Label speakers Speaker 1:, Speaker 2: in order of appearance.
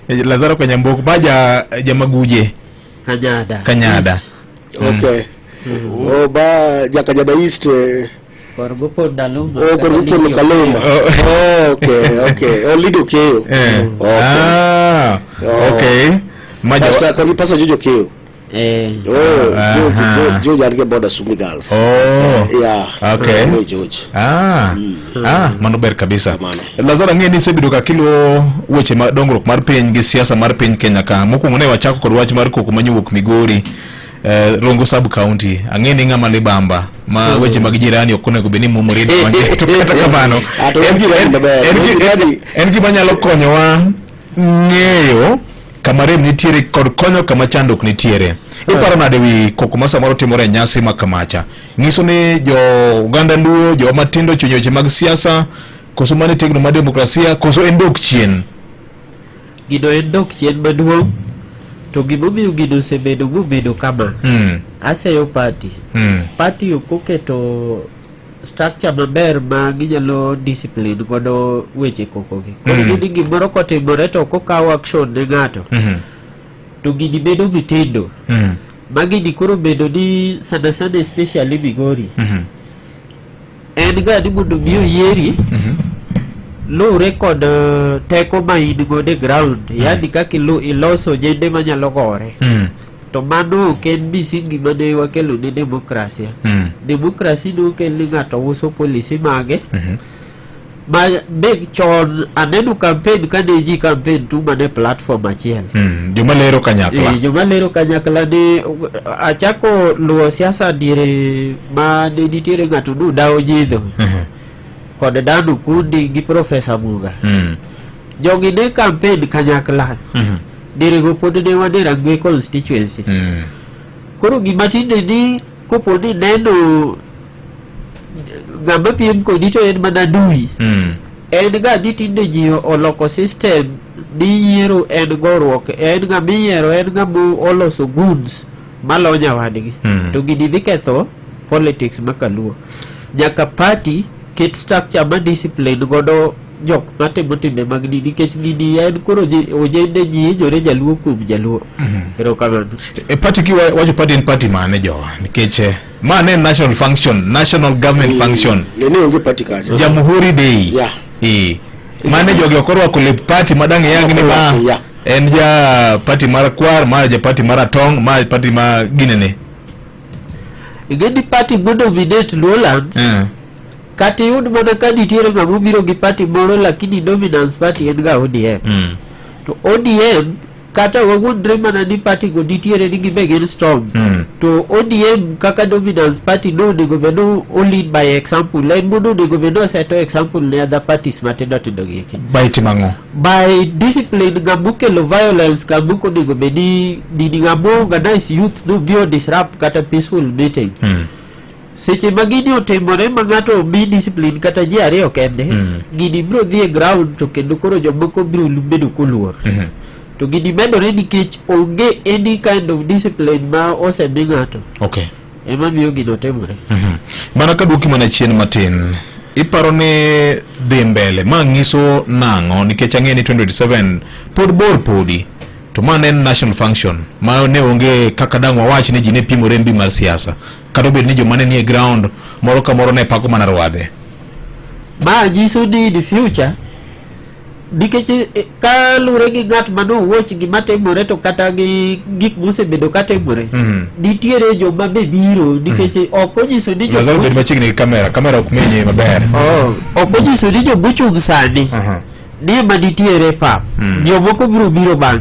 Speaker 1: Lazaro Kanyambok baja jamaguje Kanyada.
Speaker 2: Okay. Ba Jakajada East
Speaker 3: Korgupo Daluma.
Speaker 2: Korgupo Kaluma. Okay. Lido Keo.
Speaker 1: Okay.
Speaker 2: Maja kwa pasa Jojo Keo. George alike boda Sumi Girls. Yeah.
Speaker 1: Okay.
Speaker 2: George.
Speaker 1: Manober kabisa. Lazaro ngeni sebidoka kilo weche dongruok mar piny gi siasa mar piny Kenya ka. Mokuongo ne wachako kod wach mar koko manyuok Migori. Rongo sub county angeni ngama libamba ma weche mag jirani okonego beni mumuri wanje to kata kamano en gima nyalo konyowa ng'eyo kama rem nitiere kod konyo kama chandok nitiere. Iparo nade wi koko ma samoro timore nyasi makamacha nyiso ni jo Uganda Luo jo matindo chunyoche mag siasa koso mane tegno ma demokrasia koso endok chien
Speaker 3: gido endok chien maduong' to gimomiyo gido sebedo mubedo kama aseyo party okoketo structure maber ma ginyalo discipline godo weche kokogi koro gini gimoro kotimore to kokaw action ne ng'ato to gini bedo mitindo ma gini koro bedo ni sana especially Migori en ga ni mondo miyo yieri lure kod teko ma in godo e ground yani kaka iloso jende manyalo gore to mano ken misingi mane wakelo ne demokrasia demokrasi no kel ni ng'ato uso polisi mage ma big chon aneno campaign kane ji campaign tu mane platform achiel
Speaker 1: joma lero kanyakla ne achako luo siasa dire ma ne nitiere ng'ato nu dawo nyidho kod Danu Kundi gi Professor Muga jogi ne campaign kanyakla dirego pod ne wadera ngwe constituency koro gima tinde ni kopo ni neno ng'ama piem kodi to en mana dui en ga ni tinde ji oloko system ni yiero en goruok en ng'ama yiero en ng'ama oloso goods malonya wadgi to gini dhi ketho politics makaluo nyaka party ket structure ma discipline godo jok matimo timbe mag dini nikech gini en koro ojende ji jore jaluo kuom jaluo ero kamano party ki wacho party en party mane jowa nikech mane national function national government function
Speaker 2: ne onge party kaje
Speaker 1: Jamhuri Day mane jogi okoro akole party madang yang ni ba en ja party mar kwar ma ja party mar tong ma party ma ginene
Speaker 3: igedi party bodo dominate Lowland kati yud mana ka nitiere ng'ama biro gi party moro lakini dominance party en ga ODM to ODM kata wagundre mana ni party go nitiere ni gibe gen storm to ODM kaka dominance party no nego bedo lead by example line bodo nego bedo seto example ne other parties matindo giki
Speaker 1: by timango
Speaker 3: by discipline ngabukelo violence kabuko nego bedi ngamo organize youth no bio disrupt kata peaceful meeting seche magini otemore ma ng'ato mi discipline kata ji ariyo kende gini biro dhi e ground to kendo koro jomoko biro bedo koluor to gini medore nikech onge any kind of discipline ma osemi ng'ato ema miyo gino temore
Speaker 1: mana ka duoki mana chien matin iparo ni dhi mbele ma ng'iso nang'o nikech ang'e ni 2027 pod bor podi to man en national function ma ne onge kaka dang' wawach ni ji ne pimore mbi mar siasa kata bed ni joma ne nie ground moro ka moro ne pako mana rwadhe
Speaker 3: ma nyiso ni the future nikech ka lure gi ng'at mano wuoch gima timore to kata gi gik mosebedo katimore nitiere joma be biro nikech ok onyiso ni
Speaker 1: Lazaro bed machiegni gi kamera ok menye maber
Speaker 3: ok onyiso ni jomochung' sani ni ma nitiere pap jomoko biro bang'e